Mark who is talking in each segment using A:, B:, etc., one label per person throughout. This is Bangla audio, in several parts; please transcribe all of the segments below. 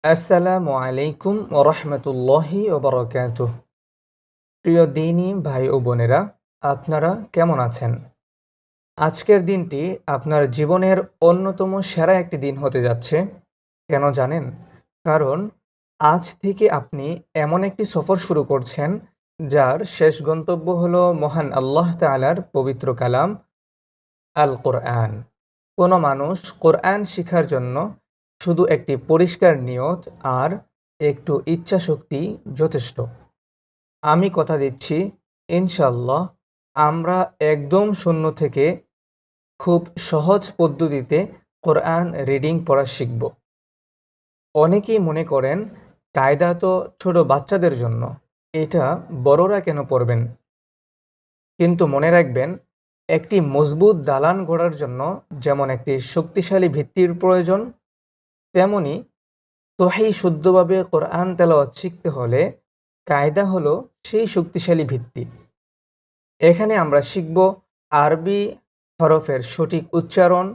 A: আসসালামু আলাইকুম ওরহমতুল্লাহি ওবরাকাতুহ। প্রিয় দিনী ভাই ও বোনেরা, আপনারা কেমন আছেন? আজকের দিনটি আপনার জীবনের অন্যতম সেরা একটি দিন হতে যাচ্ছে। কেন জানেন? কারণ আজ থেকে আপনি এমন একটি সফর শুরু করছেন, যার শেষ গন্তব্য হলো মহান আল্লাহ তাআলার পবিত্র কালাম আল কোরআন। কোনো মানুষ কোরআন শিখার জন্য শুধু একটি পরিষ্কার নিয়ত আর একটু ইচ্ছাশক্তি যথেষ্ট। আমি কথা দিচ্ছি, ইনশাআল্লাহ আমরা একদম শূন্য থেকে খুব সহজ পদ্ধতিতে কোরআন রিডিং পড়া শিখব। অনেকেই মনে করেন কায়দা তো ছোট বাচ্চাদের জন্য, এটা বড়রা কেন পড়বেন? কিন্তু মনে রাখবেন, একটি মজবুত দালান গড়ার জন্য যেমন একটি শক্তিশালী ভিত্তির প্রয়োজন, তেমনি সহিহ শুদ্ধভাবে কোরআন তেলাওয়াত শিখতে হলে কায়দা হলো সেই শক্তিশালী ভিত্তি। এখানে আমরা শিখব আরবি হরফের সঠিক উচ্চারণ,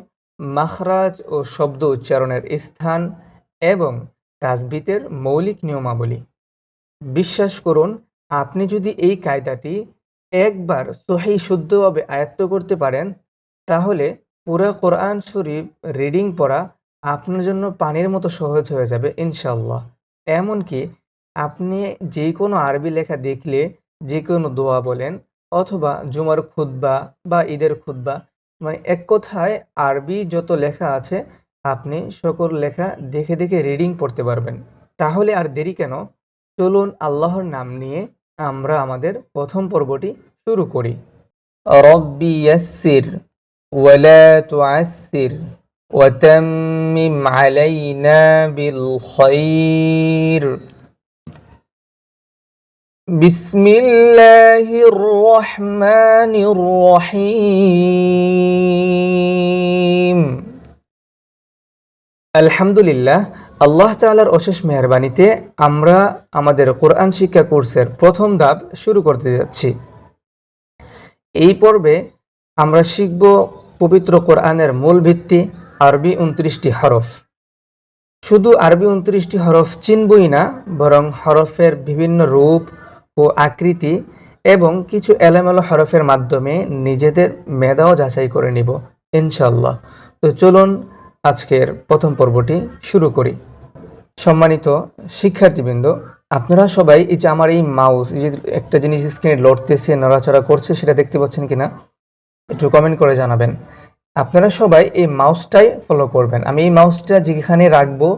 A: মাখরাজ ও শব্দ উচ্চারণের স্থান এবং তাজবিতের মৌলিক নিয়মাবলী। বিশ্বাস করুন, আপনি যদি এই কায়দাটি একবার সহিহ শুদ্ধভাবে আয়ত্ত করতে পারেন, তাহলে পুরা কোরআন শরীফ রিডিং পড়া আপনার জন্য পানির মতো সহজ হয়ে যাবে ইনশাআল্লাহ। এমনকি আপনি যে কোনো আরবি লেখা দেখলে যে কোনো দোয়া বলেন, অথবা জুমার খুতবা বা ঈদের খুতবা, মানে এক কথায় আরবি যত লেখা আছে আপনি সকল লেখা দেখে দেখে রিডিং পড়তে পারবেন। তাহলে আর দেরি কেন? চলুন আল্লাহর নাম নিয়ে আমরা আমাদের প্রথম পর্বটি শুরু করি। রব্বি ইয়াসসির ওয়ালা তুআসসির ওয়াতাম্মিম আলাইনা বিল খাইর। বিসমিল্লাহির রহমানির রহিম। আলহামদুলিল্লাহ, আল্লাহ তাআলার অশেষ মেহেরবানিতে আমরা আমাদের কোরআন শিক্ষা কোর্সের প্রথম ধাপ শুরু করতে যাচ্ছি। এই পর্বে আমরা শিখব পবিত্র কোরআনের মূল ভিত্তি, আরবি ২৯টি হরফ। শুধু আরবি ২৯টি হরফ চিনবই না, বরং হরফের বিভিন্ন রূপ ও আকৃতি এবং কিছু এলোমেলো হরফের মাধ্যমে নিজেদের মেধাও যাচাই করে নিব ইনশাআল্লাহ। তো চলুন আজকের প্রথম পর্বটি শুরু করি। সম্মানিত শিক্ষার্থীবৃন্দ, আপনারা সবাই এই যে আমার এই মাউস, এই যে একটা জিনিস স্ক্রিনে লড়তেছে, নড়াচড়া করছে, সেটা দেখতে পাচ্ছেন কিনা একটু কমেন্ট করে জানাবেন। আপনারা সবাই এই মাউসটাই ফলো করবেন। আমি এই মাউসটা যেখানে রাখবো,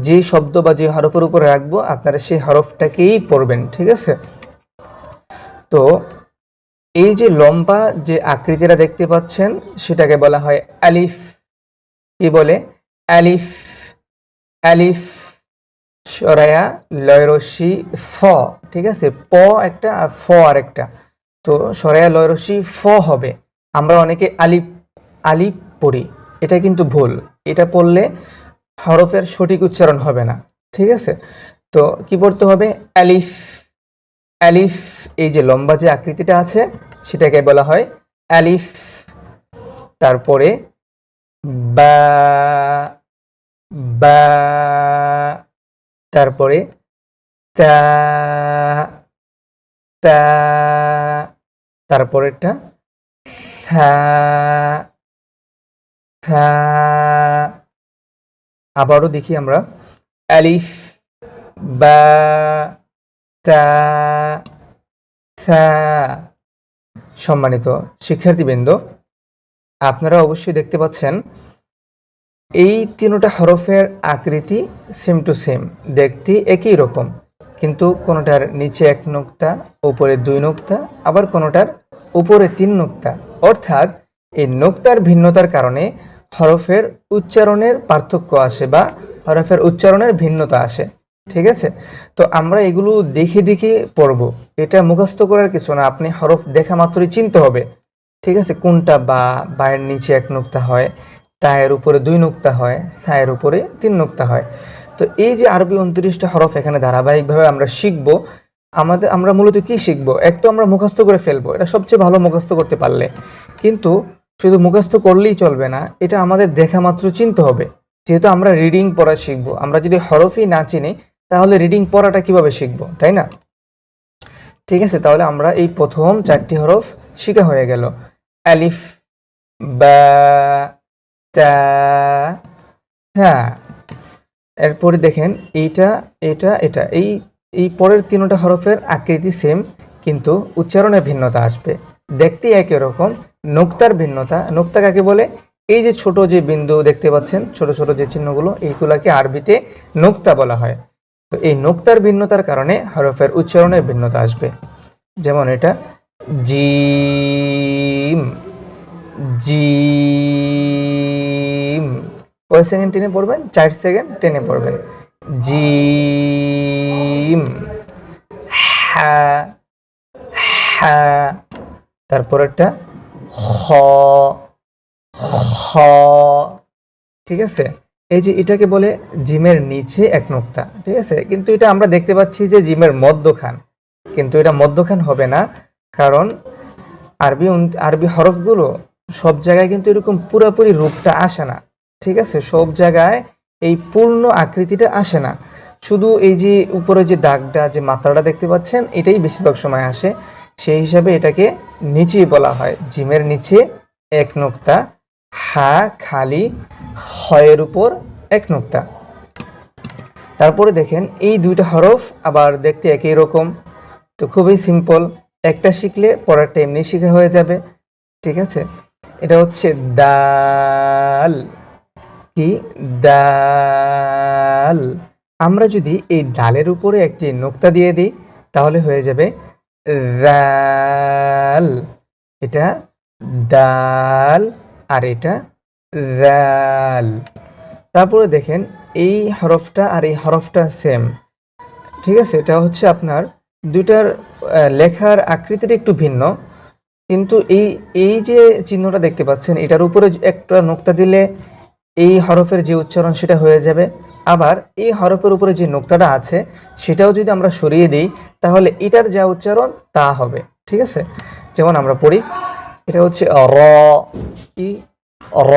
A: যে শব্দ বা যে হরফের উপরে রাখবো, আপনারা সেই হরফটাকেই পড়বেন, ঠিক আছে? তো এই যে লম্বা যে আকৃতিটা দেখতে পাচ্ছেন, সেটাকে বলা হয় আলিফ। কি বলে? আলিফ। আলিফ সরায়া লয় রস্যি ফ, ঠিক আছে? প একটা আর ফ আরেকটা। তো সরায়া লয় রস্যি ফ হবে। আমরা অনেকে আলিফ আলিফ পড়ি, এটা কিন্তু ভুল। এটা পড়লে হরফের সঠিক উচ্চারণ হবে না, ঠিক আছে? তো কি পড়তে হবে? আলিফ। আলিফ, এই যে লম্বা যে আকৃতিটা আছে সেটাকে বলা হয় আলিফ। তারপরে বা, বা, তারপরে তা, তা, তারপরেরটা থা, থা। আবারও দেখি আমরা, আলিফ, বা, তা, থা। সম্মানিত শিক্ষার্থীবৃন্দ, আপনারা অবশ্যই দেখতে পাচ্ছেন এই তিনটা হরফের আকৃতি সেম টু সেম, দেখতে একই রকম, কিন্তু কোনোটার নিচে ১ নুক্তা, উপরে ২ নুক্তা, আবার কোনোটার উপরে ৩ নুক্তা। অর্থাৎ এই নুক্তার ভিন্নতার কারণে হরফের উচ্চারণের পার্থক্য আসে বা হরফের উচ্চারণের ভিন্নতা আসে, ঠিক আছে? তো আমরা এগুলো দেখে দেখে পড়ব। এটা মুখস্থ করার কিছু না, আপনি হরফ দেখা মাত্রই চিনতে হবে, ঠিক আছে? কোনটা বা, বায়ের নিচে ১ নুক্তা হয়, তায়ের উপরে ২ নুক্তা হয়, সায়ের উপরে ৩ নুক্তা হয়। তো এই যে আরবি ২৯টা হরফ এখানে ধারাবাহিকভাবে আমরা শিখব। আমরা মূলত কি শিখব? এক তো আমরা মুখস্থ করে ফেলবো, এটা সবচেয়ে ভালো মুখস্থ করতে পারলে। কিন্তু শুধু মুখস্থ করলেই চলবে না, এটা আমাদের দেখা মাত্র চিনতে হবে। যেহেতু আমরা রিডিং পড়া শিখবো, আমরা যদি হরফই না চিনি তাহলে রিডিং পড়াটা কিভাবে শিখবো, তাই না? ঠিক আছে, তাহলে আমরা এই প্রথম 4টি হরফ শিখা হয়ে গেল। আলিফ, বা, তা, হা। এরপরে দেখেন এইটা, এটা এই পরের 3টা হরফের আকৃতি সেম, কিন্তু উচ্চারণে ভিন্নতা আসবে। দেখতে একই রকম, নোক্তার ভিন্নতা। নোক্তা কাকে বলে? এই যে ছোট যে বিন্দু দেখতে পাচ্ছেন, ছোট ছোট যে চিহ্নগুলো, এইগুলাকে আরবিতে নোক্তা বলা হয়। তো এই নোক্তার ভিন্নতার কারণে হরফের উচ্চারণে ভিন্নতা আসবে। যেমন এটা জিম, জিম। কয় সেকেন্ড টেনে পড়বেন? 4 সেকেন্ড টেনে পড়বেন। জিম, হা, হা। তারপরেরটা খ, খ। ঠিক আছে, এই যে এটাকে বলে জিমের নিচে এক নোক্তা। ঠিক আছে, কিন্তু এটা আমরা দেখতে পাচ্ছি যে জিমের মধ্যখান, কিন্তু এটা মধ্যখান হবে না, কারণ আরবি হরফগুলো সব জায়গায় কিন্তু এরকম পুরোপুরি রূপটা আসে না। ঠিক আছে, সব জায়গায় এই পূর্ণ আকৃতিটা আসে না। শুধু এই যে উপরে যে দাগটা, যে মাত্রাটা দেখতে পাচ্ছেন, এটাই বেশিরভাগ সময় আসে। সেই হিসাবে এটাকে নিচেই বলা হয়, জিমের নিচে এক নোক্তা, হা খালি, হয়ের উপর এক নোক্তা। তারপরে দেখেন এই 2টা হরফ আবার দেখতে একই রকম, তো খুবই সিম্পল। একটা শিখলে পরেরটা এমনি শেখা হয়ে যাবে। ঠিক আছে, এটা হচ্ছে দাল। কি? দাল। আমরা যদি এই দালের উপরে একটি নোক্তা দিয়ে দিই তাহলে হয়ে যাবে রাল। এটা দাল আর এটা রাল। তারপরে দেখেন এই হরফটা আর এই হরফটা সেম। ঠিক আছে, এটা হচ্ছে আপনার 2টার লেখার আকৃতিটা একটু ভিন্ন, কিন্তু এই যে চিহ্নটা দেখতে পাচ্ছেন, এটার উপরে একটা নোক্তা দিলে এই হরফের যে উচ্চারণ সেটা হয়ে যাবে। আবার এই হরফের উপরে যে নোক্তাটা আছে সেটাও যদি আমরা সরিয়ে দিই তাহলে এটার যা উচ্চারণ তা হবে। ঠিক আছে, যেমন আমরা পড়ি, এটা হচ্ছে র। কি? র।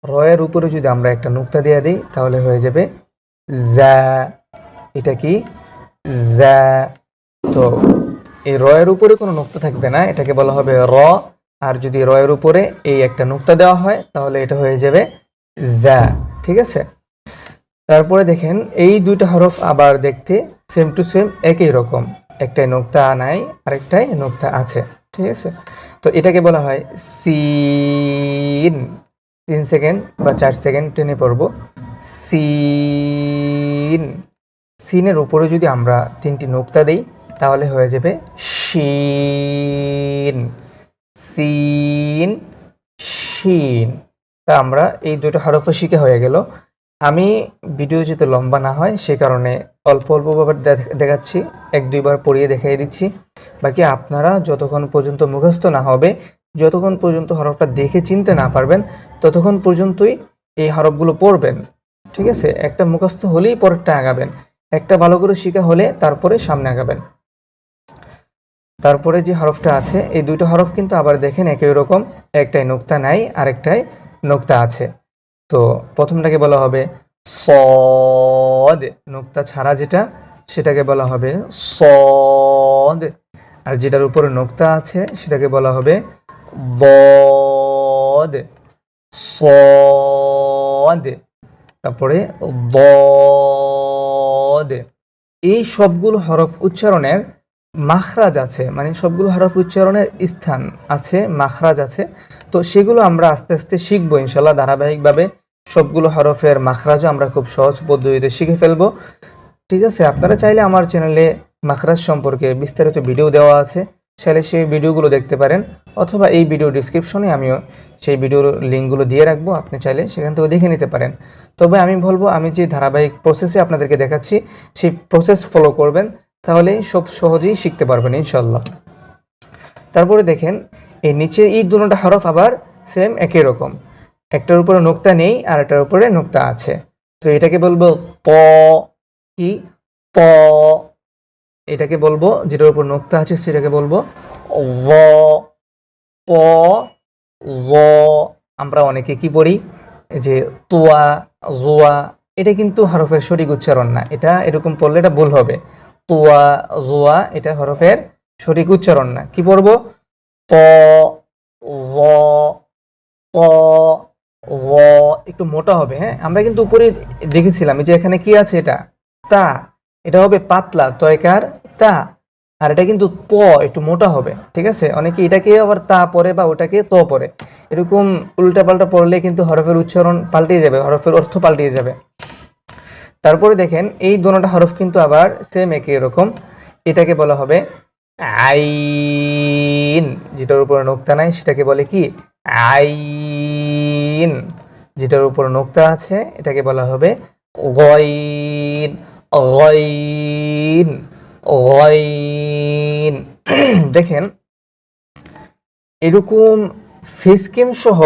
A: র এর উপরে যদি আমরা একটা নোক্তা দিয়ে দিই তাহলে হয়ে যাবে যা। এটা কি? যা। তো এই র এর উপরে কোনো নোক্তা থাকবে না, এটাকে বলা হবে র। আর যদি র এর উপরে এই একটা নোক্তা দেওয়া হয় তাহলে এটা হয়ে যাবে যা। ঠিক আছে, তারপরে দেখেন এই 2টা হরফ আবার দেখতে সেম টু সেম একই রকম, একটাই নোক্তা নাই আরেকটাই নোক্তা আছে। ঠিক আছে, তো এটাকে বলা হয় সিন। 3 সেকেন্ড বা 4 সেকেন্ড টেনে পড়ব। সিন। সিনের উপরে যদি আমরা 3টি নোক্তা দেই তাহলে হয়ে যাবে শিন। সিন, শিন। তা আমরা এই 2টা হরফও শিখে হয়ে গেল। আমি ভিডিও যাতে লম্বা না হয় সে কারণে অল্প অল্পভাবে দেখাচ্ছি, 1-2 বার পড়িয়ে দেখিয়ে দিচ্ছি। বাকি আপনারা যতক্ষণ পর্যন্ত মুখস্থ না হবে, যতক্ষণ পর্যন্ত হরফটা দেখে চিনতে না পারবেন, ততক্ষণ পর্যন্তই এই হরফগুলো পড়বেন। ঠিক আছে, একটা মুখস্থ হলেই পরেরটা আগাবেন, একটা ভালো করে শিখা হলে তারপরে সামনে আগাবেন। তারপরে যে হরফটা আছে, এই 2টা হরফ কিন্তু আবার দেখেন একই রকম, একটাই নোক্তা নাই আরেকটাই নোক্তা আছে। তো প্রথমটাকে বলা হবে সদ, নোক্তা ছাড়া যেটা সেটাকে বলা হবে সদ। আর যেটার উপরে নোক্তা আছে সেটাকে বলা হবে বদ, সদ। তারপরে বদ। এই সবগুলো হরফ উচ্চারণের মাখরাজ আছে, মানে সবগুলো হরফ উচ্চারণের স্থান আছে, মাখরাজ আছে। তো সেগুলো আমরা আস্তে আস্তে শিখবো ইনশাল্লাহ ধারাবাহিকভাবে। সবগুলো হরফের মাখরাজও আমরা খুব সহজ পদ্ধতিতে শিখে ফেলবো। ঠিক আছে, আপনারা চাইলে আমার চ্যানেলে মাখরাজ সম্পর্কে বিস্তারিত ভিডিও দেওয়া আছে, চাইলে সেই ভিডিওগুলো দেখতে পারেন, অথবা এই ভিডিও ডিসক্রিপশনে আমিও সেই ভিডিওর লিঙ্কগুলো দিয়ে রাখবো, আপনি চাইলে সেখান থেকে দেখে নিতে পারেন। তবে আমি বলবো, আমি যে ধারাবাহিক প্রসেসে আপনাদেরকে দেখাচ্ছি সেই প্রসেস ফলো করবেন, তাহলে সব সহজেই শিখতে পারবেন ইনশাল্লাহ। তারপরে দেখেন এই নিচে এই 2টা হরফ আবার সেম একই রকম, একটার উপরে নোক্তা নেই আর একটার উপরে নোক্তা আছে। তো এটাকে বলবো ত। কি? ত। এটাকে বলবো যেটার উপর নোক্তা আছে সেটাকে বলবো ভ। প, ভ। আমরা অনেকে কি পড়ি, যে তোয়া, জোয়া, এটা কিন্তু হরফের সঠিক উচ্চারণ না। এটা এরকম পড়লে এটা ভুল হবে। তোয়া, জোয়া, এটা হরফের সঠিক উচ্চারণ না। কি পড়বো? ত, জ, ত, জ, একটু মোটা হবে। হ্যাঁ, আমরা কিন্তু উপরে দেখেছিলাম এই যে এখানে কি আছে, এটা তা, এটা হবে পাতলা তয়কার তা, আর এটা কিন্তু ত, একটু মোটা হবে। ঠিক আছে, অনেকে এটাকে আবার তা পড়ে বা ওটাকে ত পড়ে, এরকম উল্টা পাল্টা পড়লে কিন্তু হরফের উচ্চারণ পাল্টিয়ে যাবে, হরফের অর্থ পাল্টিয়ে যাবে। তারপরে দেখেন এই দোনোটা হরফ কিন্তু আবার সেম একই রকম। এটাকে বলা হবে আইন, যেটার উপরে নোক্তা নাই সেটাকে বলে কি? আইন। যেটার উপর নোক্তা আছে এটাকে বলা হবে গইন, গইন, গইন। দেখেন এরকম ফেসক্রিম সহ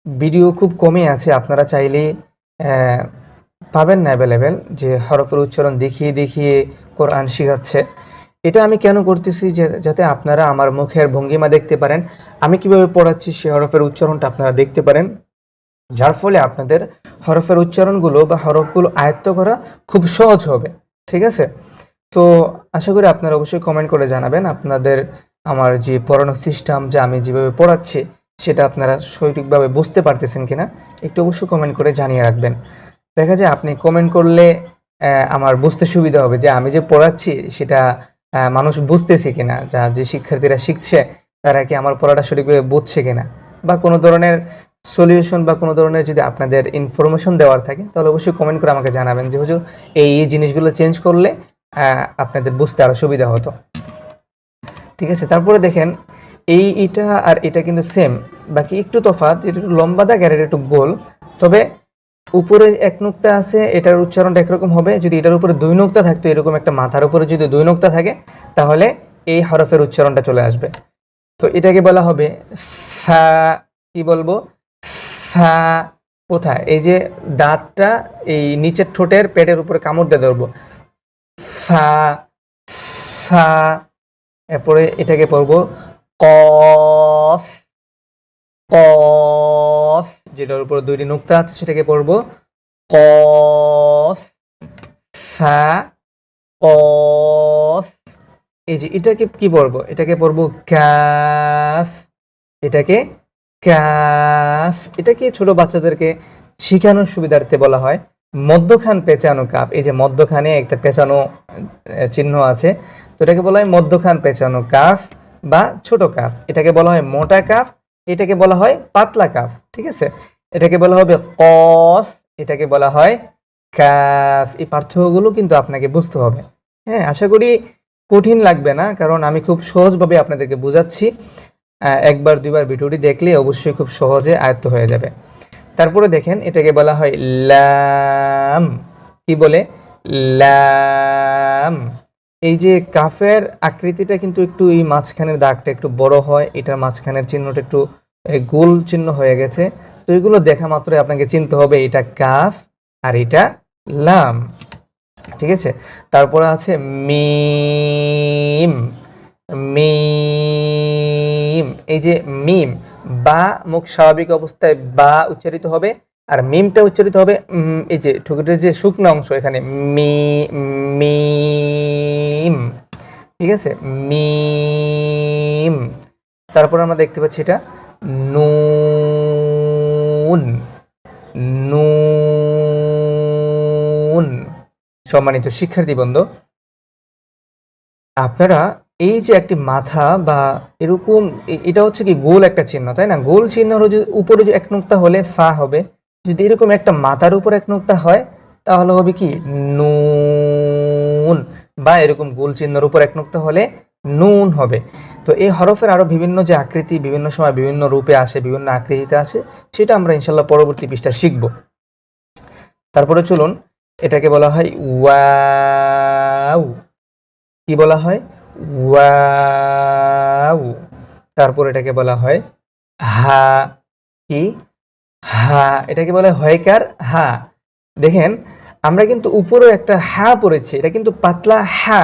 A: ভিডিও খুব কমই আছে, আপনারা চাইলে পাবেন না অ্যাভেলেবেল, যে হরফের উচ্চারণ দেখিয়ে দেখিয়ে কোরআন শিখাচ্ছে। এটা আমি কেন করতেছি, যাতে আপনারা আমার মুখের ভঙ্গিমা দেখতে পারেন, আমি কিভাবে পড়াচ্ছি সে হরফের উচ্চারণটা আপনারা দেখতে পারেন, যার ফলে আপনাদের হরফের উচ্চারণগুলো বা হরফগুলো আয়ত্ত করা খুব সহজ হবে। ঠিক আছে, তো আশা করি আপনারা অবশ্যই কমেন্ট করে জানাবেন আপনাদের আমার যে পড়ানোর সিস্টেম, যে আমি যেভাবে পড়াচ্ছি সেটা আপনারা সঠিকভাবে বুঝতে পারতেছেন কিনা, একটু অবশ্যই কমেন্ট করে জানিয়ে রাখবেন। দেখা যায় আপনি কমেন্ট করলে আমার বুঝতে সুবিধা হবে যে আমি যে পড়াচ্ছি সেটা মানুষ বুঝতেছে কিনা, যে শিক্ষার্থীরা শিখছে তারা কি আমার পড়াটা সঠিকভাবে বুঝছে কিনা, বা কোনো ধরনের সলিউশন বা কোনো ধরনের যদি আপনাদের ইনফরমেশন দেওয়ার থাকে তাহলে অবশ্যই কমেন্ট করে আমাকে জানাবেন যে হুজুর এই জিনিসগুলো চেঞ্জ করলে আপনাদের বুঝতে আরো সুবিধা হতো। ঠিক আছে, তারপরে দেখেন এটা আর এটা কিন্তু সেম, বাকি একটু তফাৎ, যেটা একটু লম্বা দাগ আর এটা একটু গোল। তবে উপরে এক নুক্তা আছে, এটার উচ্চারণটা একরকম হবে। যদি এটার উপরে দুই নুক্তা থাকতো, এরকম একটা মাথার উপরে যদি দুই নুক্তা থাকে তাহলে এই হরফের উচ্চারণটা চলে আসবে। তো এটাকে বলা হবে ফা। কি বলবো? ফা। কোথায়? এই যে দাঁতটা এই নিচের ঠোঁটের পেটের উপরে কামড় দিয়ে ধরবো, ফা, ফা। এরপরে এটাকে পড়বো কফ, কফ, যেটার উপর দুইটি নুক্তা আছে সেটাকে পড়বো কফ, ফা, কফ। এই যে এটাকে কি পড়বো? এটাকে পড়বো কাফ, এটাকে কাফ। এটাকে ছোট বাচ্চাদেরকে শিখানোর সুবিধার্থে বলা হয় মধ্যখান পেঁচানো কাফ। এই যে মধ্যখানে একটা পেঁচানো চিহ্ন আছে, তো এটাকে বলা হয় মধ্যখান পেঁচানো কাফ বা ছোট কাফ। এটাকে বলা হয় মোটা কাফ, এটাকে বলা হয় পাতলা কাফ। ঠিক আছে, এটাকে বলা হবে কফ, এটাকে বলা হয় কাফ। এই পার্থক্যগুলো কিন্তু আপনাকে বুঝতে হবে। হ্যাঁ, আশা করি কঠিন লাগবে না, কারণ আমি খুব সহজভাবে আপনাদেরকে বোঝাচ্ছি। একবার দুইবার ভিডিওটি দেখলে অবশ্যই খুব সহজে আয়ত্ত হয়ে যাবে। তারপরে দেখেন এটাকে বলা হয় লাম। কি বলে? লাম। এই যে কাফের আকৃতিটা কিন্তু একটু এই মাঝখানের দাগটা একটু বড় হয়, এটার মাঝখানের চিহ্নটা একটু গোল চিহ্ন হয়ে গেছে। তো এগুলো দেখা মাত্রই আপনাকে চিনতে হবে এটা কাফ আর এটা লাম। ঠিক আছে, তারপরে আছে মিম, মিম। এই যে মিম, বা মুখ স্বাভাবিক অবস্থায় বা উচ্চারিত হবে, আর মিমটা উচ্চারিত হবে এই যে ঠোঁটের যে শুকনো অংশ এখানে মি, মিম। ঠিক আছে, মিম। তারপর আমরা দেখতে পাচ্ছি এটা নুন, নুন। সম্মানিত শিক্ষার্থী বন্ধু, আপনারা এই যে একটি মাথা বা এরকম এটা হচ্ছে কি গোল একটা চিহ্ন, তাই না? গোল চিহ্নের উপরে যে এক নুক্তা হলে ফা হবে, যদি এরকম একটা মাথার উপর এক নুক্তা হয় তাহলে হবে কি নুন, বা এরকম গোল চিহ্নের উপর এক নুক্তা হলে নুন হবে। তো এই হরফের আরো বিভিন্ন যে আকৃতি বিভিন্ন সময় বিভিন্ন রূপে আসে, বিভিন্ন আকৃতিতে আসে, সেটা আমরা ইনশাল্লাহ পরবর্তী পৃষ্ঠা শিখব। তারপরে চলুন, এটাকে বলা হয় ওয়াও। কি বলা হয়? ওয়াও। তারপর এটাকে বলা হয় হা। কি? হা। এটাকে বলা হয় হয়কার হা। দেখেন আমরা কিন্তু উপরেও একটা হা পড়েছি, এটা কিন্তু পাতলা হা।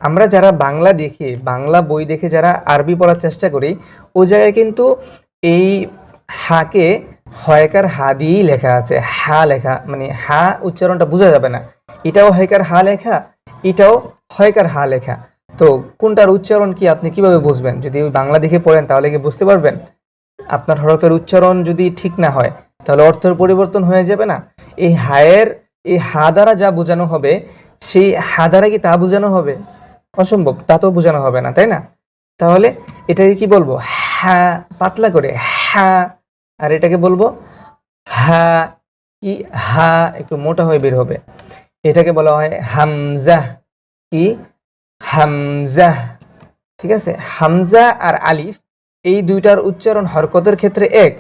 A: আমরা যারা বাংলা দেখি, বাংলা বই দেখে যারা আরবি পড়ার চেষ্টা করি, ওই জায়গায় কিন্তু এই হাকে হয়কার হা দিয়েই লেখা আছে, হা লেখা, মানে হা উচ্চারণটা বোঝা যাবে না। এটাও হয়কার হা লেখা, এটাও হয়কার হা লেখা। তো কোনটার উচ্চারণ কি আপনি কিভাবে বুঝবেন? যদি ওই বাংলা দেখে পড়েন তাহলে কি বুঝতে পারবেন? আপনার হরফের উচ্চারণ যদি ঠিক না হয় তাহলে অর্থের পরিবর্তন হয়ে যাবে না? এই হায়ের এই হা দ্বারা যা বোঝানো হবে সেই হা দ্বারা কি তা বোঝানো হবে? অসম্ভব, তা তো বোঝানো হবে না, তাই না? তাহলে এটাকে কি বলবো? হা, পাতলা করে হা। আর এটাকে বলবো হা, কি হা একটু মোটা হয়ে বের হবে। এটাকে বলা হয় হামজা, কি হামজা। ঠিক আছে, হামজা আর আলিফ এই দুইটার উচ্চারণ হরকতের ক্ষেত্রে এক,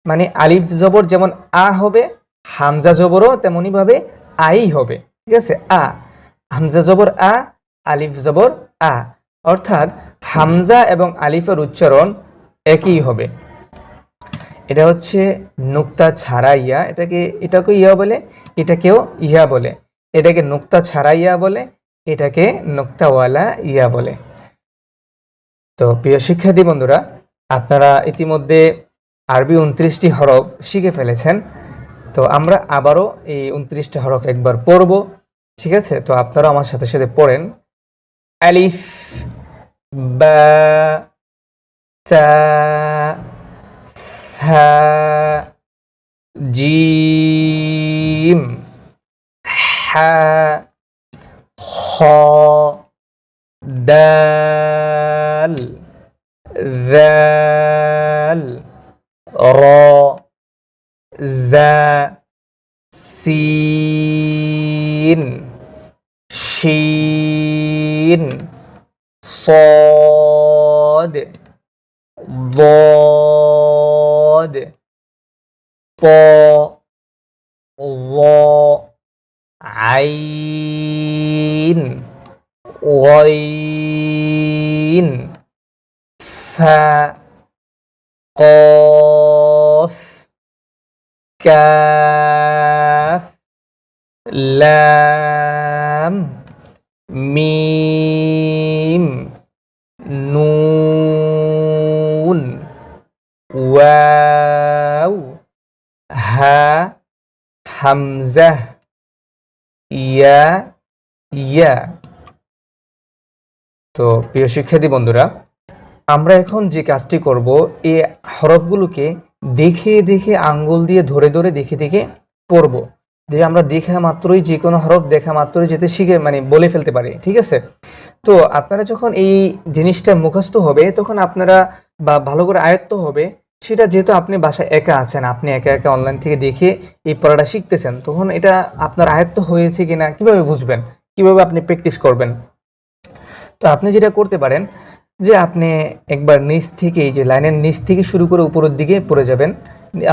A: মানে আলিফ জবর যেমন আ হবে, হামজা জবরও তেমনি ভাবে আই হবে। ঠিক আছে, আ, হামজা জবর আ, আলিফ জবর আ, অর্থাৎ হামজা এবং আলিফের উচ্চারণ একই হবে। এটা হচ্ছে নুক্তা ছাড়া ইয়া, এটাকে ইয়া বলে, এটাকেও ইয়া বলে। এটাকে নুক্তা ছাড়া ইয়া বলে, এটাকে নুক্তাওয়ালা ইয়া বলে। তো প্রিয় শিক্ষার্থী বন্ধুরা, আপনারা ইতিমধ্যে আরবি 29টি হরফ শিখে ফেলেছেন। তো আমরা আবারও এই 29টি হরফ একবার পড়ব। ঠিক আছে, তো আপনারা আমার সাথে সাথে পড়েন। আলিফ, বা, তা, থা, জিম, হা, খ, দাল, ذال, را, زا, سين, شين, صاد, ضاد, طاء, ظاء, عين, غين, فاء, قاف, كاف, لام, মিম, নুন, ওয়াও, হা, হামজা, ইয়া, ইয়া। তো প্রিয় শিক্ষার্থী বন্ধুরা, আমরা এখন যে কাজটি করব, এই হরফগুলোকে দেখে দেখে আঙ্গুল দিয়ে ধরে ধরে দেখে দেখে পড়ব, যে আমরা দেখা মাত্রই যে কোনো হরফ দেখা মাত্রই যেতে শিখে মানে বলে ফেলতে পারি। ঠিক আছে, তো আপনারা যখন এই জিনিসটা মুখস্থ হবে তখন আপনারা বা ভালো করে আয়ত্ত হবে, সেটা যেহেতু আপনি বাসায় একা আছেন, আপনি একা একা অনলাইন থেকে দেখে এই পড়াটা শিখতেছেন, তখন এটা আপনার আয়ত্ত হয়েছে কিনা কিভাবে বুঝবেন, কিভাবে আপনি প্র্যাকটিস করবেন? তো আপনি যেটা করতে পারেন যে আপনি একবার নিচ থেকে, এই যে লাইনের নিচ থেকে শুরু করে উপরের দিকে পড়ে যাবেন,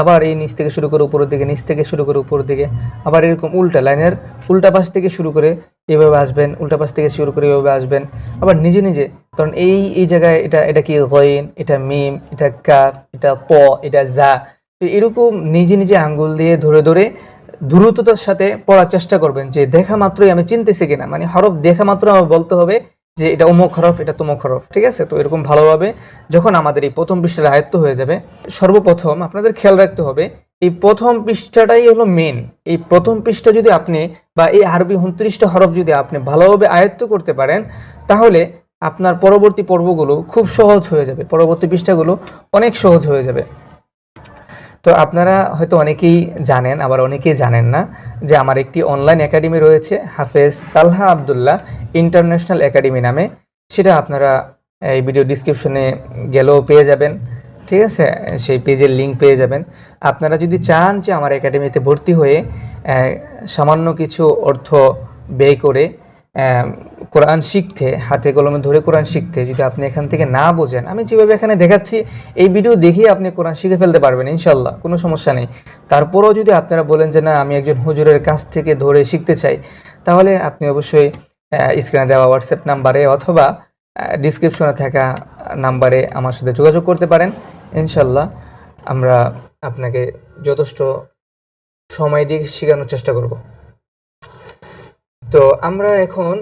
A: আবার এই নিচ থেকে শুরু করে উপরের দিকে, নিচ থেকে শুরু করে উপরের দিকে, আবার এরকম উল্টা লাইনের উল্টা পাশ থেকে শুরু করে এভাবে আসবেন, উল্টা পাশ থেকে শুরু করে এভাবে আসবেন, আবার নিজে নিজে, কারণ এই জায়গায় এটা কি গইন, এটা মিম, এটা কাফ, এটা ত, এটা জা। তো এরকম নিজে নিজে আঙ্গুল দিয়ে ধরে ধরে দ্রুততার সাথে পড়ার চেষ্টা করবেন, যে দেখা মাত্রই আমি চিনতেছি কিনা, মানে হরফ দেখা মাত্র আমার বলতে হবে যে এটা অমুক হরফ, এটা তমুক হরফ। ঠিক আছে, তো এরকম ভালোভাবে যখন আমাদের এই প্রথম পৃষ্ঠার আয়ত্ত হয়ে যাবে, সর্বপ্রথম আপনাদের খেয়াল রাখতে হবে এই প্রথম পৃষ্ঠাটাই হলো মেন। এই প্রথম পৃষ্ঠা যদি আপনি বা এই আরবি 29টা হরফ যদি আপনি ভালোভাবে আয়ত্ত করতে পারেন, তাহলে আপনার পরবর্তী পর্বগুলো খুব সহজ হয়ে যাবে, পরবর্তী পৃষ্ঠাগুলো অনেক সহজ হয়ে যাবে। তো আপনারা হয়তো অনেকেই জানেন, আবার অনেকেই জানেন না, যে আমার একটি অনলাইন একাডেমি রয়েছে, হাফেজ তালহা আবদুল্লাহ ইন্টারন্যাশনাল একাডেমি নামে। সেটা আপনারা এই ভিডিও ডিসক্রিপশনে গেলেও পেয়ে যাবেন। ঠিক আছে, সেই পেজের লিঙ্ক পেয়ে যাবেন। আপনারা যদি চান যে আমার একাডেমিতে ভর্তি হয়ে সামান্য কিছু অর্থ ব্যয় করে কোরআন শিখতে, হাতে কলমে ধরে কোরআন শিখতে, যদি আপনি এখান থেকে না বোঝেন, আমি যেভাবে এখানে দেখাচ্ছি এই ভিডিও দেখেই আপনি কোরআন শিখে ফেলতে পারবেন ইনশাল্লাহ, কোনো সমস্যা নেই। তারপরেও যদি আপনারা বলেন যে না, আমি একজন হুজুরের কাছ থেকে ধরে শিখতে চাই, তাহলে আপনি অবশ্যই স্ক্রিনে দেওয়া হোয়াটসঅ্যাপ নাম্বারে অথবা ডিসক্রিপশনে থাকা নাম্বারে আমার সাথে যোগাযোগ করতে পারেন। ইনশাল্লাহ আমরা আপনাকে যথেষ্ট সময় দিয়ে শেখানোর চেষ্টা করব। তো আমরা এখন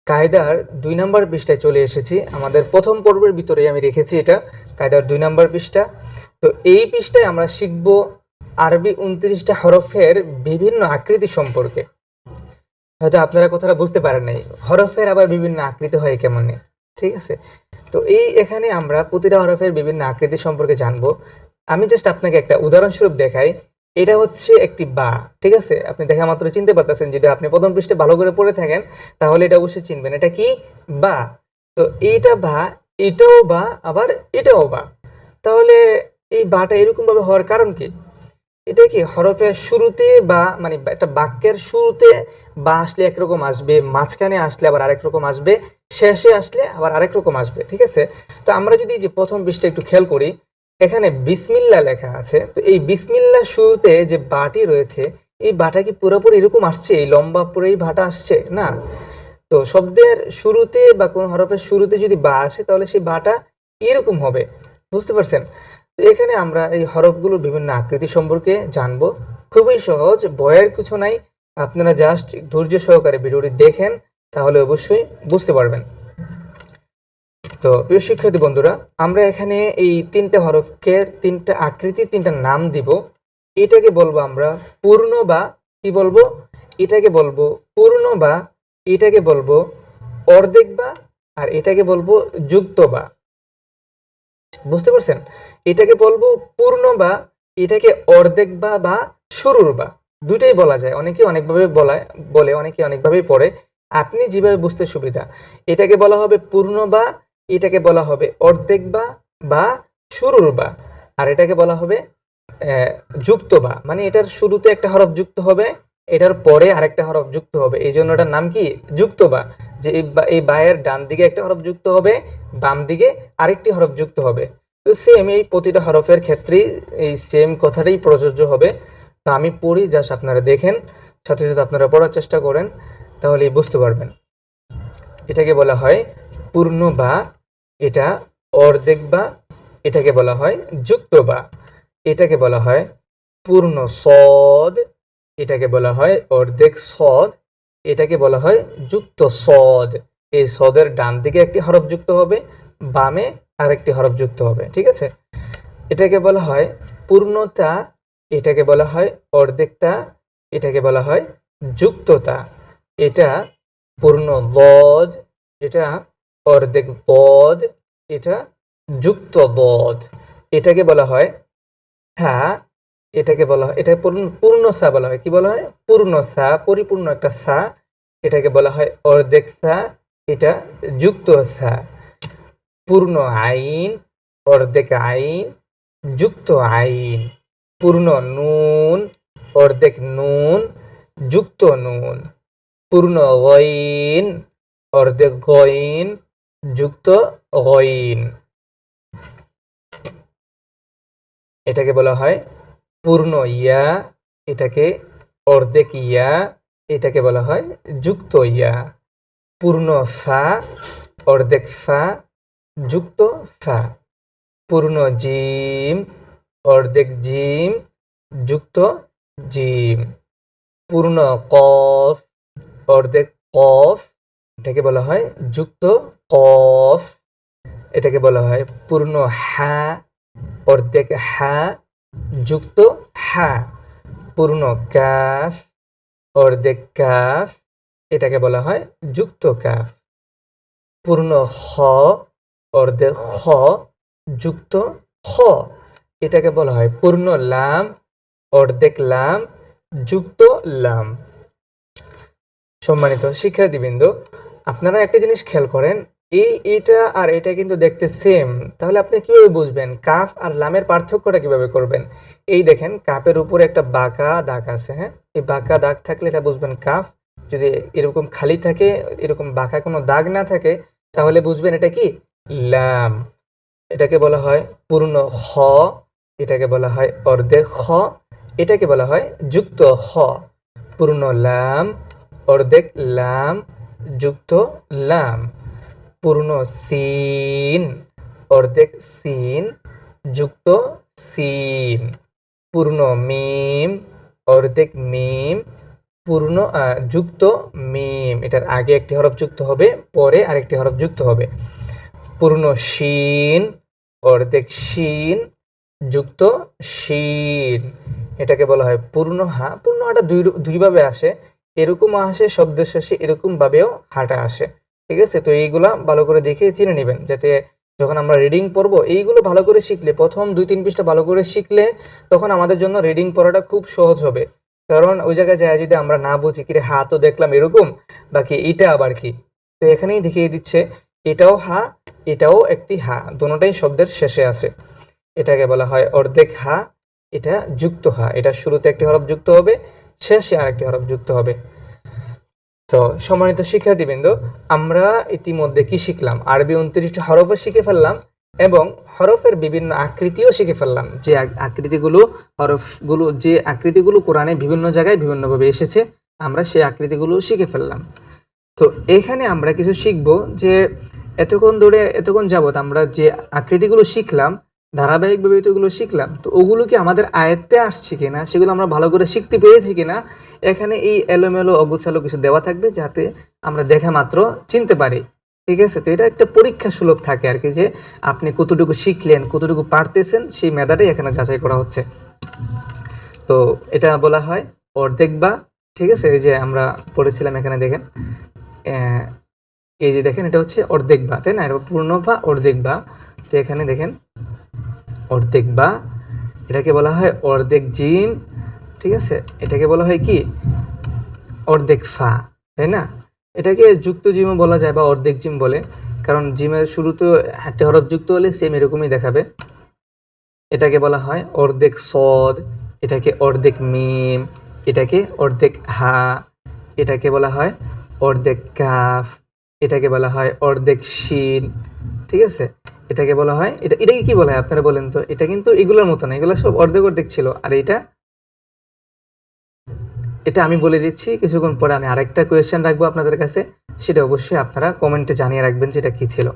A: কায়দার 2 নম্বর পৃষ্ঠায় চলে এসেছি। আমাদের প্রথম পর্বের ভিতরে আমি রেখেছি এটা কায়দার 2 নম্বর পৃষ্ঠা। তো এই পৃষ্ঠায় আমরা শিখব আরবি 29টা হরফের বিভিন্ন আকৃতি সম্পর্কে। হয়তো আপনারা কথাটা বুঝতে পারেন নাই, হরফের আবার বিভিন্ন আকৃতি হয় কেমনে, ঠিক আছে? তো এখানে আমরা প্রতিটা হরফের বিভিন্ন আকৃতি সম্পর্কে জানবো। আমি জাস্ট আপনাকে একটা উদাহরণস্বরূপ দেখাই। এটা হচ্ছে একটি বা, ঠিক আছে? আপনি দেখা মাত্র চিনতে পারতেছেন, যদি আপনি প্রথম পৃষ্ঠে ভালো করে পড়ে থাকেন তাহলে এটা অবশ্যই চিনবেন। এটা কি? বা। তো এইটা বা, এটাও বা, আবার এটাও বা। তাহলে এই বাটা এরকম ভাবে হওয়ার কারণ কি? এটা কি হরফের শুরুতে বা, মানে একটা বাক্যের শুরুতে বা আসলে একরকম আসবে, মাঝখানে আসলে আবার আরেক রকম আসবে, শেষে আসলে আবার আরেক রকম আসবে, ঠিক আছে? তো আমরা যদি যে প্রথম পৃষ্ঠা একটু খেয়াল করি, এখানে বিসমিল্লাহ লেখা আছে। তো এই বিসমিল্লাহ শুরুতে যে বাটি রয়েছে, এই বাটা কি পুরোপুরি এরকম আসছে, এই লম্বা পুরো এই বাটা আসছে? না। তো শব্দের শুরুতে বা কোন হরফের শুরুতে যদি বা আসে তাহলে সেই বাটা এরকম হবে, বুঝতে পারছেন? তো এখানে আমরা এই হরফগুলোর বিভিন্ন আকৃতি সম্পর্কে জানবো। খুবই সহজ, ভয়ের কিছু নাই। আপনারা জাস্ট ধৈর্য সহকারে ভিডিওটি দেখেন, তাহলে অবশ্যই বুঝতে পারবেন। তো প্রিয় শিক্ষার্থী বন্ধুরা, আমরা এখানে এই তিনটা হরফকে তিনটা আকৃতি, তিনটা নাম দিব। এটাকে বলবো আমরা পূর্ণ বা, কি বলবো? এটাকে বলবো পূর্ণ বা, এটাকে বলবো অর্ধেক বা, আর এটাকে বলবো যুক্ত বা। বুঝতে পারছেন? এটাকে বলবো পূর্ণ বা, এটাকে অর্ধেক বা বা শুরুর বা। দুটোই বলা যায়, অনেকে অনেকভাবে বলে, অনেকে অনেকভাবেই পড়ে। আপনি যেভাবে বুঝতে সুবিধা। এটাকে বলা হবে পূর্ণ বা, এটাকে বলা হবে অর্ধেক বা বা শুরুর বা, আর এটাকে বলা হবে যুক্ত বা। মানে এটার শুরুতে একটা হরফ যুক্ত হবে, এটার পরে আরেকটা হরফ যুক্ত হবে, এই জন্য এটার নাম কি? যুক্ত বা। যে এই বায়ের ডান দিকে একটা হরফ যুক্ত হবে, বাম দিকে আরেকটি হরফ যুক্ত হবে। তো সেম এই প্রতিটা হরফের ক্ষেত্রেই এই সেম কথাটাই প্রযোজ্য হবে। তো আমি পড়ি, জাস্ট আপনারা দেখেন, সাথে সাথে আপনারা পড়ার চেষ্টা করেন, তাহলেই বুঝতে পারবেন। এটাকে বলা হয় পূর্ণ বা, এটা অর্ধেক বা, এটাকে বলা হয় যুক্ত বা, এটাকে বলা হয় পূর্ণ সদ, এটাকে বলা হয় অর্ধেক সদ, এটাকে বলা হয় যুক্ত সদ। এই সদের ডান দিকে একটি হরফ যুক্ত হবে, বামে আরেকটি হরফ যুক্ত হবে, ঠিক আছে? এটাকে বলা হয় পূর্ণতা, এটাকে বলা হয় অর্ধেকতা, এটাকে বলা হয় যুক্ততা। এটা পূর্ণ বদ, এটা অর্ধেক বদ, এটা যুক্ত বদ। এটাকে বলা হয় সা, এটাকে বলা হয়, এটা পূর্ণ সা বলা হয়। কি বলা হয়? পূর্ণ সা, পরিপূর্ণ একটা সা। এটাকে বলা হয় অর্ধেক সা, এটা যুক্ত সা। পূর্ণ আইন, অর্ধেক আইন, যুক্ত আইন। পূর্ণ নুন, অর্ধেক নুন, যুক্ত নুন। পূর্ণ গইন, অর্ধেক গইন, যুক্ত গইন। এটাকে বলা হয় পূর্ণ ইয়া, এটাকে অর্ধেক ইয়া, এটাকে বলা হয় যুক্ত ইয়া। পূর্ণ ফা, অর্ধেক ফা, যুক্ত ফা। পূর্ণ জিম, অর্ধেক জিম, যুক্ত জিম। পূর্ণ কফ, অর্ধেক কফ, এটাকে বলা হয় যুক্ত কফ। এটাকে বলা হয় পূর্ণ হা, অর্ধেক হা, যুক্ত হা। পূর্ণ কাফ, অর্ধেক কাফ, এটাকে বলা হয় যুক্ত কাফ। পূর্ণ খ, অর্ধেক খ, যুক্ত খ, এটাকে বলা হয় পূর্ণ লাম, অর্ধেক লাম, যুক্ত লাম। সম্মানিত শিক্ষার্থীবৃন্দ, আপনারা একটা জিনিস খেয়াল করেন, এটা আর এটা কিন্তু দেখতে সেম। তাহলে আপনি কিভাবে বুঝবেন? কাফ আর লামের পার্থক্যটা কিভাবে করবেন? এই দেখেন, কাপের উপরে একটা বাঁকা দাগ আছে, হ্যাঁ? এই বাঁকা দাগ থাকলে এটা বুঝবেন কাফ। যদি এরকম খালি থাকে, এরকম বাঁকা কোনো দাগ না থাকে, তাহলে বুঝবেন এটা কি? লাম। এটাকে বলা হয় পূর্ণ খ, এটাকে বলা হয় অর্ধেক খ, এটাকে বলা হয় যুক্ত খ। পূর্ণ লাম, অর্ধেক লাম, যুক্ত লাম। পূর্ণ সিন, অর্ধেক সিন, যুক্ত সিন। পূর্ণ মিম, অর্ধেক মিম, পূর্ণ যুক্ত মিম। এটার আগে একটি হরফ যুক্ত হবে, পরে আরেকটি হরফ যুক্ত হবে। পূর্ণ শিন, অর্ধেক শিন, যুক্ত শিন, এটাকে বলা হয় পূর্ণ হা। পূর্ণ হাটা দুইভাবে আসে, এরকমও আসে শব্দের শেষে, এরকম ভাবেও হাটা আসে। ঠিক আছে, তো এইগুলা ভালো করে দেখে চিনে নেবেন, যাতে যখন আমরা রিডিং পড়বো এইগুলো ভালো করে শিখলে, প্রথম 2-3 পৃষ্ঠা ভালো করে শিখলে তখন আমাদের জন্য রিডিং পড়াটা খুব সহজ হবে। কারণ ওই জায়গায় যায় যদি আমরা না বুঝি, কিরে হা তো দেখলাম এরকম, বাকি এটা আবার কি, তো এখানেই দেখিয়ে দিচ্ছে এটাও হা, এটাও একটি হা, দুটোটাই শব্দের শেষে আছে। এটাকে বলা হয় অর্ধেক হা, এটা যুক্ত হা, এটা শুরুতে একটি হরফ যুক্ত হবে, শেষে আরেকটি হরফ যুক্ত হবে। তো সম্মানিত শিক্ষার্থীবৃন্দ, আমরা ইতিমধ্যে কি শিখলাম? আরবি 29টি হরফও শিখে ফেললাম এবং হরফের বিভিন্ন আকৃতিও শিখে ফেললাম। যে আকৃতিগুলো কোরআনে বিভিন্ন জায়গায় বিভিন্নভাবে এসেছে, আমরা সেই আকৃতিগুলো শিখে ফেললাম। তো এখানে আমরা কিছু শিখব যে এতক্ষণ যাবত আমরা যে আকৃতিগুলো শিখলাম, ধারাবাহিকভাবে এগুলো শিখলাম, তো ওগুলো কি আমাদের আয়ত্তে আসছে কিনা, সেগুলো আমরা ভালো করে শিখতে পেরেছি কিনা। এখানে এই এলোমেলো অগোছালো কিছু দেওয়া থাকবে, যাতে আমরা দেখা মাত্র চিনতে পারি। ঠিক আছে, তো এটা একটা পরীক্ষা সুলভ থাকে আর কি, যে আপনি কতটুকু শিখলেন, কতটুকু পারতেছেন, সেই মেধাটাই এখানে যাচাই করা হচ্ছে। তো এটা বলা হয় অর্ধেক বা। ঠিক আছে, এই যে আমরা পড়েছিলাম, এখানে দেখেন, এই যে দেখেন, এটা হচ্ছে অর্ধেক বা, তাই না? এটা পূর্ণ বা, অর্ধেক বা। তো এখানে দেখেন অর্ধেক বা, এটাকে বলা হয় অর্ধেক জিম। ঠিক আছে, এটাকে বলা হয় কি অর্ধেক ফা, তাই না? এটাকে যুক্ত জিমও বলা যায় বা অর্ধেক জিম বলে, কারণ জিমের শুরুতে একটা হরফ যুক্ত হলে সেম এরকমই দেখাবে। এটাকে বলা হয় অর্ধেক সদ, এটাকে অর্ধেক মিম, এটাকে অর্ধেক হা, এটাকে বলা হয় অর্ধেক কাফ, এটাকে বলা হয় অর্ধেক শিন। ঠিক আছে, এটাকে বলা হয়, এটাকে কি বলা হয় আপনারা বলেন তো? এটা কিন্তু এগুলোর মতো না, এগুলো সব অর্ধেক অর্ধেক ছিল। আর এটা আমি বলে দিচ্ছি, কিছুক্ষণ পরে আমি আরেকটা কোয়েশ্চেন রাখবো আপনাদের কাছে, সেটা অবশ্যই আপনারা কমেন্টে জানিয়ে রাখবেন যেটা কি ছিল।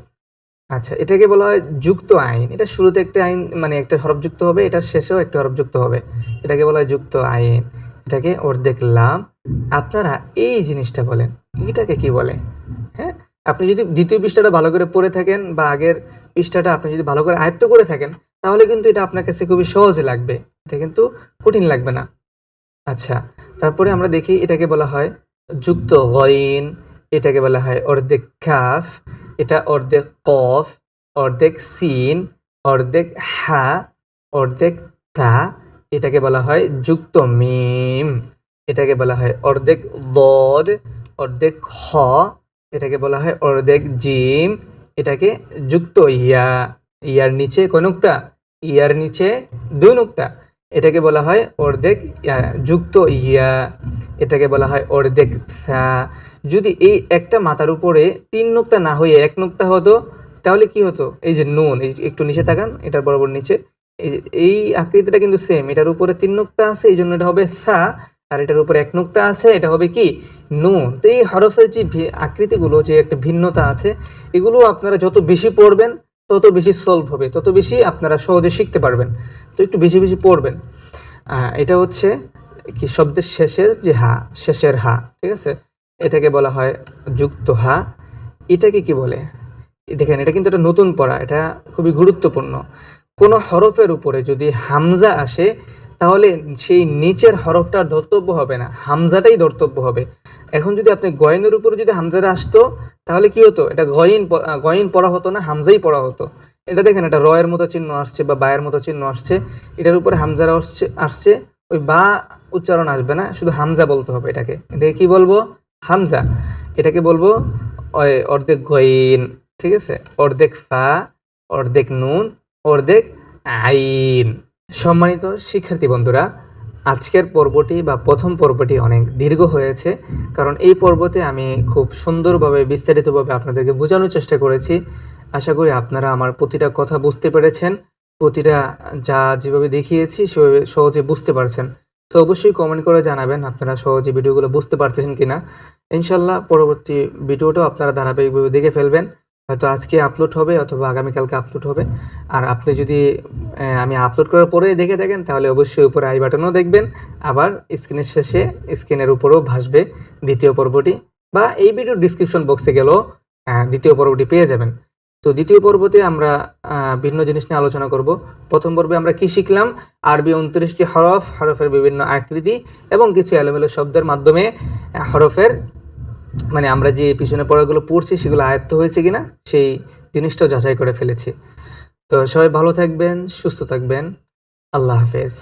A: আচ্ছা, এটাকে বলা হয় যুক্ত আইন। এটা শুরুতে একটা আইন, মানে একটা হরফ যুক্ত হবে, এটার শেষেও একটা হরফ যুক্ত হবে, এটাকে বলা হয় যুক্ত আইন। এটাকে অর্ধেক লাম। আপনারা এই জিনিসটা বলেন, এটাকে কি বলে? হ্যাঁ, আপনি যদি দ্বিতীয় পৃষ্ঠাটা ভালো করে পড়ে থাকেন বা আগের পৃষ্ঠাটা আপনি যদি ভালো করে আয়ত্ত করে থাকেন, তাহলে কিন্তু এটা আপনার কাছে খুবই সহজ লাগবে, এটা কিন্তু কঠিন লাগবে না। আচ্ছা, তারপরে আমরা দেখি এটাকে বলা হয় যুক্ত গইন, এটাকে বলা হয় অর্ধেক কাফ, এটা অর্ধেক কফ, অর্ধেক সিন, অর্ধেক হা, অর্ধেক তা, এটাকে বলা হয় যুক্ত মিম, এটাকে বলা হয় অর্ধেক দদ, অর্ধেক খ, এটাকে বলা হয় অর্ধেক জিম, এটাকে যুক্ত ইয়া, ইয়ার নিচে কয় নুক্তা? ইয়ার নিচে 2 নুক্তা, এটাকে বলা হয় অর্ধেক যুক্ত ইয়া, এটাকে বলা হয় অর্ধেক সা। যদি এই একটা মাথার উপরে 3 নুক্তা না হয়ে 1 নুক্তা হতো, তাহলে কি হতো? এই যে নুন, এই একটু নিচে তাকান, এটার বরাবর নিচে, এই আকৃতিটা কিন্তু সেম, এটার উপরে 3 নুক্তা আছে, এই জন্য এটা হবে সা, আর এটার উপরে 1 নুক্তা আছে, এটা হবে কি নুন। তো এই হরফের যে আকৃতিগুলো, যে একটা ভিন্নতা আছে, এগুলো আপনারা যত বেশি পড়বেন তত বেশি সলভ হবে, তত বেশি আপনারা সহজে শিখতে পারবেন। তো একটু বেশি বেশি পড়বেন। এটা হচ্ছে কি শব্দের শেষের যে হা, শেষের হা। ঠিক আছে, এটাকে বলা হয় যুক্ত হা। এটাকে কি বলে? দেখেন, এটা কিন্তু একটা নতুন পড়া, এটা খুবই গুরুত্বপূর্ণ। কোনো হরফের উপরে যদি হামজা আসে, তাহলে সেই নিচের হরফটার ধর্তব্য হবে না, হামজাটাই ধর্তব্য হবে। এখন যদি আপনি গয়েনের উপরে যদি হামজাটা আসতো, তাহলে কি হতো? এটা গয়েন পড়া হতো না, হামজাই পড়া হতো। এটা দেখেন, এটা রয়ের মতো চিহ্ন আসছে বা বায়ের মতো চিহ্ন আসছে, এটার উপরে হামজারা আসছে, ওই বা উচ্চারণ আসবে না, শুধু হামজা বলতে হবে। এটাকে কি বলবো? হামজা। এটাকে বলবো অর্ধেক গইন। ঠিক আছে, অর্ধেক ফা, অর্ধেক নুন, অর্ধেক আইন। সম্মানিত শিক্ষার্থী বন্ধুরা, আজকের পর্বটি বা প্রথম পর্বটি অনেক দীর্ঘ হয়েছে, কারণ এই পর্বতে আমি খুব সুন্দরভাবে বিস্তারিতভাবে আপনাদেরকে বোঝানোর চেষ্টা করেছি। আশা করি আপনারা আমার প্রতিটা কথা বুঝতে পেরেছেন, প্রতিটা যেভাবে দেখিয়েছি সেভাবে সহজে বুঝতে পারছেন। তো অবশ্যই কমেন্ট করে জানাবেন আপনারা সহজে ভিডিওগুলো বুঝতে পারতেছেন কিনা। ইনশাল্লাহ পরবর্তী ভিডিওটাও আপনারা ধারাবাহিকভাবে দেখে ফেলবেন, হয়তো আজকে আপলোড হবে অথবা আগামীকালকে আপলোড হবে। আর আপনি যদি আমি আপলোড করার পরে দেখে থাকেন, তাহলে অবশ্যই উপরে আই বাটনও দেখবেন, আবার স্ক্রিনের শেষে স্ক্রিনের উপরেও ভাসবে দ্বিতীয় পর্বটি, বা এই ভিডিওর ডিসক্রিপশন বক্সে গেলেও দ্বিতীয় পর্বটি পেয়ে যাবেন। তো দ্বিতীয় পর্বতে আমরা ভিন্ন জিনিস নিয়ে আলোচনা করব। প্রথম পর্বে আমরা কি শিখলাম? আরবি ২৯টি হরফ, হরফের বিভিন্ন আকৃতি এবং কিছু এলোমেলো শব্দের মাধ্যমে হরফের মানে আমরা যে পিছনে পড়াগুলো পড়ছি সেগুলো আয়ত্ত হয়েছে কিনা সেই জিনিসটাও যাচাই করে ফেলেছি। তো সবাই ভালো থাকবেন, সুস্থ থাকবেন। আল্লাহ হাফেজ।